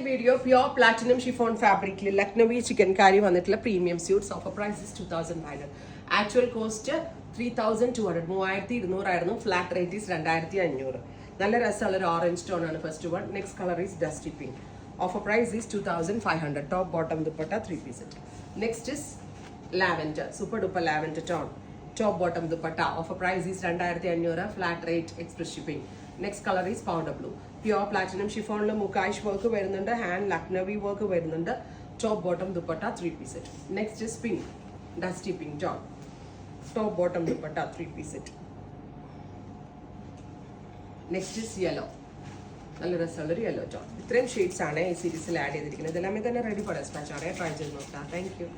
video pure platinum chiffon fabric Lucknowi chikankari vannittulla premium suits. Offer price is 2,900. Actual cost 3,200. 3,200 ആയിരുന്നു. Flat rate is 2,500. നല്ല രസമുള്ള ഒരു orange tone ആണ് first one. Next colour is dusty pink. Offer price is 2,500. Top bottom dupatta 3 piece set. Next is lavender, super duper lavender tone. Top bottom dupatta. Offer price is 2,500. Flat rate express shipping. Next colour is powder blue. Pure platinum ഷിഫോണിൽ mukaish work വരുന്നുണ്ട്, hand Lucknowi work വരുന്നുണ്ട്. Top bottom dupatta 3 piece set. Next is pink, dusty pink tone. Top bottom dupatta 3 piece set. Next is yellow, നല്ല രസമുള്ളൊരു yellow tone. ഇത്രയും shades ആണ് ഈ സീരീസിൽ add ചെയ്തിരിക്കുന്നത്. ഇതെല്ലാം തന്നെ റെഡി ഫോർ ഡെസ്പാച്ച് ആണ്. ട്രൈ ചെയ്ത് നോക്കാം. Thank you.